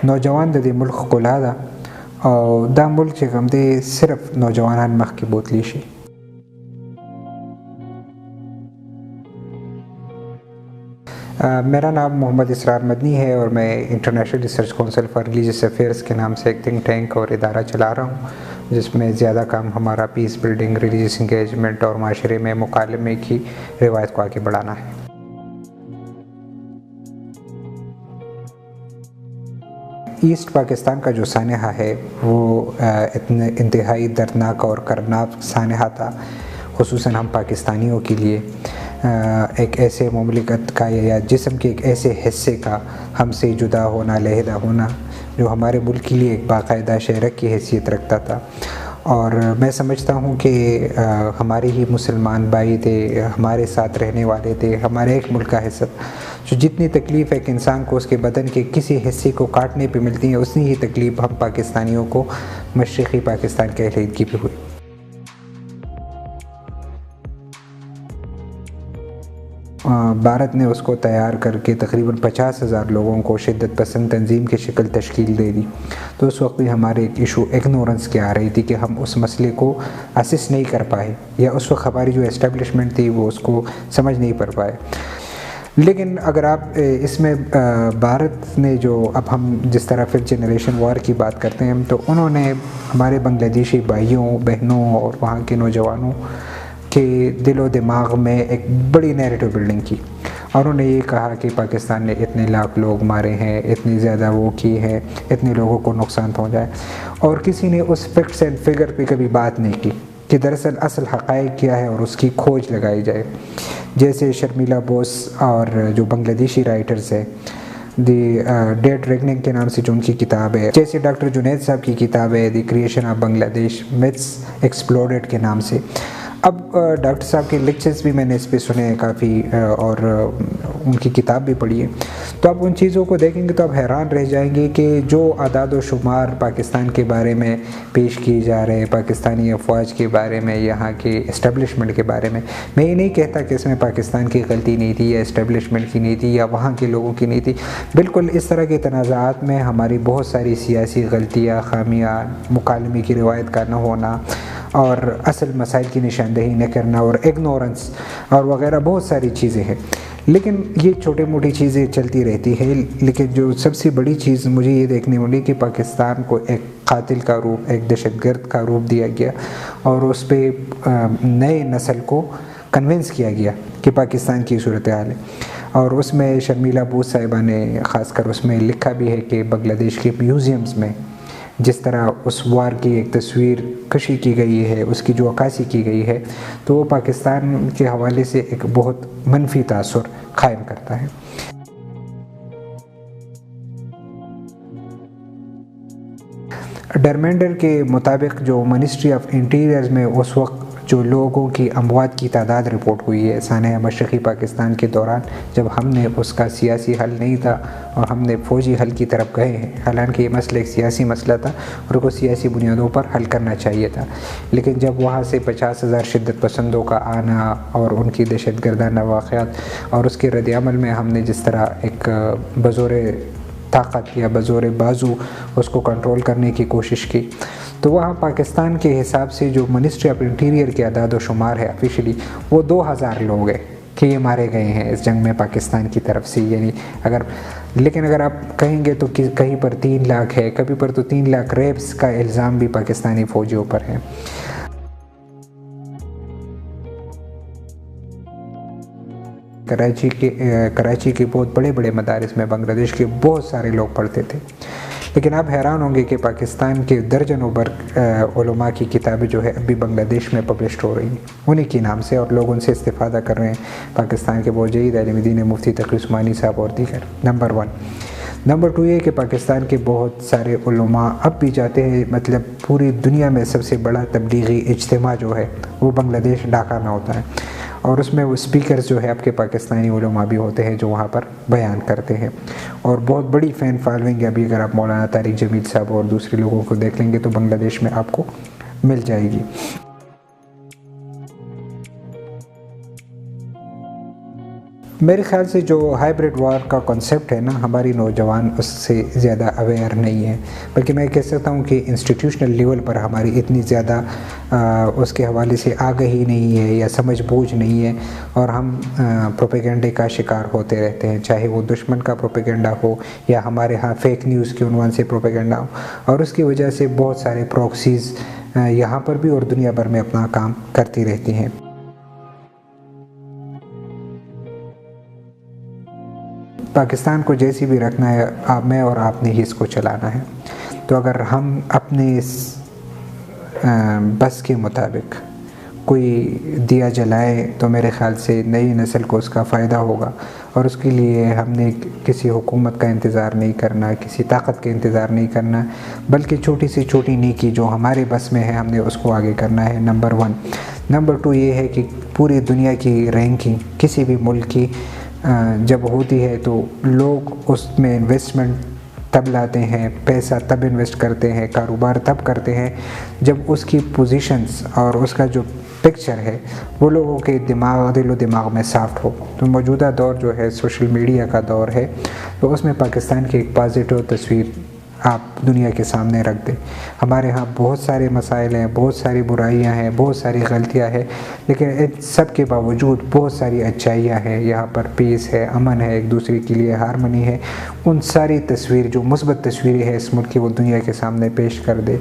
نوجوان د دې ملک ښکلا ده او دا ملک چې کوم دی صرف نوجوانان مخکې بوتلی شي. میرا نام محمد اسرار مدنی ہے اور میں international research council for religious affairs کے نام سے ایک تھنک ٹینک اور ادارہ چلا رہا ہوں جس میں زیادہ کام ہمارا پیس بلڈنگ، ریلیجیس انگیجمنٹ اور معاشرے میں مکالمے کی روایت کو آگے بڑھانا ہے. ایسٹ پاکستان کا جو سانحہ ہے وہ انتہائی دردناک اور کرناک سانحہ تھا، خصوصاً ہم پاکستانیوں کے لیے. ایک ایسے مملکت کا یا جسم کے ایک ایسے حصے کا ہم سے جدا ہونا، علیحدہ ہونا، جو ہمارے ملک کے لیے ایک باقاعدہ شہرک کی حیثیت رکھتا تھا. اور میں سمجھتا ہوں کہ ہمارے ہی مسلمان بھائی تھے، ہمارے ساتھ رہنے والے تھے، ہمارے ایک ملک کا حصہ، جو جتنی تکلیف ایک انسان کو اس کے بدن کے کسی حصے کو کاٹنے پہ ملتی ہے اتنی ہی تکلیف ہم پاکستانیوں کو مشرقی پاکستان کے علیحدگی پہ ہوئی. بھارت نے اس کو تیار کر کے تقریباً 50,000 لوگوں کو شدت پسند تنظیم کی شکل تشکیل دے دی. تو اس وقت بھی ہمارے ایک ایشو اگنورنس کی آ رہی تھی کہ ہم اس مسئلے کو اسس نہیں کر پائے، یا اس وقت ہماری جو اسٹیبلشمنٹ تھی وہ اس کو سمجھ نہیں پڑ پائے. لیکن اگر آپ اس میں بھارت نے جو اب ہم جس طرح 5th جنریشن وار کی بات کرتے ہیں تو انہوں نے ہمارے بنگلہ دیشی بھائیوں بہنوں اور وہاں کے نوجوانوں کے دل و دماغ میں ایک بڑی نیریٹو بلڈنگ کی، اور انہوں نے یہ کہا کہ پاکستان نے اتنے لاکھ لوگ مارے ہیں، اتنی زیادہ وہ کی ہے، اتنے لوگوں کو نقصان پہنچا ہے. اور کسی نے اس فیکٹس اینڈ فگر پہ کبھی بات نہیں کی کہ دراصل اصل حقائق کیا ہے اور اس کی کھوج لگائی جائے. جیسے شرمیلا بوس اور جو بنگلہ دیشی رائٹرز ہیں، دی ڈیڈ ریکننگ کے نام سے جو ان کی کتاب ہے، جیسے ڈاکٹر جنید صاحب کی کتاب ہے دی کریشن آف بنگلہ دیش میتھس ایکسپلوڈڈ کے نام سے. اب ڈاکٹر صاحب کے لیکچرز بھی میں نے اس پہ سنے ہیں کافی، اور ان کی کتاب بھی پڑھی ہے. تو آپ ان چیزوں کو دیکھیں گے تو آپ حیران رہ جائیں گے کہ جو اعداد و شمار پاکستان کے بارے میں پیش کیے جا رہے ہیں، پاکستانی افواج کے بارے میں، یہاں کے اسٹیبلشمنٹ کے بارے میں یہ نہیں کہتا کہ اس میں پاکستان کی غلطی نہیں تھی یا اسٹیبلشمنٹ کی نہیں تھی یا وہاں کے لوگوں کی نہیں تھی. بالکل اس طرح کے تنازعات میں ہماری بہت ساری سیاسی غلطیاں، خامیاں، مکالمے کی روایت کا نہ ہونا اور اصل مسائل کی نشاندہی نہ کرنا اور اگنورنس اور وغیرہ بہت ساری چیزیں ہیں. لیکن یہ چھوٹی موٹی چیزیں چلتی رہتی ہیں. لیکن جو سب سے بڑی چیز مجھے یہ دیکھنے ملی کہ پاکستان کو ایک قاتل کا روپ، ایک دہشت گرد کا روپ دیا گیا، اور اس پہ نئے نسل کو کنونس کیا گیا کہ پاکستان کی صورتحال ہے. اور اس میں شرمیلا بوس صاحبہ نے خاص کر اس میں لکھا بھی ہے کہ بنگلہ دیش کے میوزیمز میں جس طرح اس وار کی ایک تصویر کشی کی گئی ہے، اس کی جو عکاسی کی گئی ہے، تو وہ پاکستان کے حوالے سے ایک بہت منفی تاثر قائم کرتا ہے. ڈرمینڈر کے مطابق جو منسٹری آف انٹیریئرز میں اس وقت جو لوگوں کی اموات کی تعداد رپورٹ ہوئی ہے سانحہ مشرقی پاکستان کے دوران، جب ہم نے اس کا سیاسی حل نہیں تھا اور ہم نے فوجی حل کی طرف گئے ہیں، حالانکہ یہ مسئلہ ایک سیاسی مسئلہ تھا اور کو سیاسی بنیادوں پر حل کرنا چاہیے تھا. لیکن جب وہاں سے 50,000 شدت پسندوں کا آنا اور ان کی دہشت گردانہ واقعات اور اس کے رد عمل میں ہم نے جس طرح ایک بزور طاقت یا بزور بازو اس کو کنٹرول کرنے کی کوشش کی، تو وہاں پاکستان کے حساب سے جو منسٹری آف انٹیریئر کے اعداد و شمار ہے آفیشلی وہ 2,000 لوگ ہیں کہ یہ مارے گئے ہیں اس جنگ میں پاکستان کی طرف سے. یعنی لیکن اگر آپ کہیں گے تو کہیں پر 3 لاکھ ہے، کبھی پر تو 3 لاکھ ریپس کا الزام بھی پاکستانی فوجیوں پر ہے. کراچی کے بہت بڑے بڑے مدارس میں بنگلہ دیش کے بہت سارے لوگ پڑھتے تھے. لیکن آپ حیران ہوں گے کہ پاکستان کے درجنوں بر علماء کی کتابیں جو ہے اب بھی بنگلہ دیش میں پبلشڈ ہو رہی ہیں انہی کے نام سے، اور لوگ ان سے استفادہ کر رہے ہیں. پاکستان کے بہت جدید عالم دین مفتی تقی عثمانی صاحب اور دیگر. نمبر 1. نمبر 2 یہ کہ پاکستان کے بہت سارے علماء اب بھی جاتے ہیں، مطلب پوری دنیا میں سب سے بڑا تبلیغی اجتماع جو ہے وہ بنگلہ دیش ڈھاکہ میں ہوتا ہے، اور اس میں وہ اسپیکرز جو ہے آپ کے پاکستانی علماء بھی ہوتے ہیں جو وہاں پر بیان کرتے ہیں. اور بہت بڑی فین فالوئنگ ہے. ابھی اگر آپ مولانا طارق جمیل صاحب اور دوسرے لوگوں کو دیکھ لیں گے تو بنگلہ دیش میں آپ کو مل جائے گی. میرے خیال سے جو ہائیبریڈ وار کا کنسیپٹ ہے نا، ہماری نوجوان اس سے زیادہ اویئر نہیں ہے، بلکہ میں کہہ سکتا ہوں کہ انسٹیٹیوشنل لیول پر ہماری اتنی زیادہ اس کے حوالے سے آگہی نہیں ہے یا سمجھ بوجھ نہیں ہے، اور ہم پروپیگنڈے کا شکار ہوتے رہتے ہیں، چاہے وہ دشمن کا پروپیگنڈا ہو یا ہمارے ہاں فیک نیوز کے عنوان سے پروپیگنڈا ہو، اور اس کی وجہ سے بہت سارے پروکسیز یہاں پر بھی اور دنیا بھر میں اپنا کام کرتی رہتی ہیں۔ پاکستان کو جیسی بھی رکھنا ہے، میں اور آپ نے ہی اس کو چلانا ہے، تو اگر ہم اپنے اس بس کے مطابق کوئی دیا جلائے تو میرے خیال سے نئی نسل کو اس کا فائدہ ہوگا، اور اس کے لیے ہم نے کسی حکومت کا انتظار نہیں کرنا، کسی طاقت کا انتظار نہیں کرنا، بلکہ چھوٹی سے چھوٹی نیکی جو ہمارے بس میں ہے ہم نے اس کو آگے کرنا ہے، نمبر 1۔ نمبر 2 یہ ہے کہ پوری دنیا کی رینکنگ کسی بھی ملک کی جب ہوتی ہے تو لوگ اس میں انویسٹمنٹ تب لاتے ہیں، پیسہ تب انویسٹ کرتے ہیں، کاروبار تب کرتے ہیں جب اس کی پوزیشنز اور اس کا جو پکچر ہے وہ لوگوں کے دل و دماغ میں صاف ہو۔ تو موجودہ دور جو ہے سوشل میڈیا کا دور ہے، تو اس میں پاکستان کی ایک پازیٹیو تصویر آپ دنیا کے سامنے رکھ دیں۔ ہمارے ہاں بہت سارے مسائل ہیں، بہت ساری برائیاں ہیں، بہت ساری غلطیاں ہیں، لیکن ان سب کے باوجود بہت ساری اچھائیاں ہیں۔ یہاں پر پیس ہے، امن ہے، ایک دوسرے کے لیے ہارمنی ہے۔ ان ساری تصویر جو مثبت تصویریں ہیں اس ملک کی، وہ دنیا کے سامنے پیش کر دے۔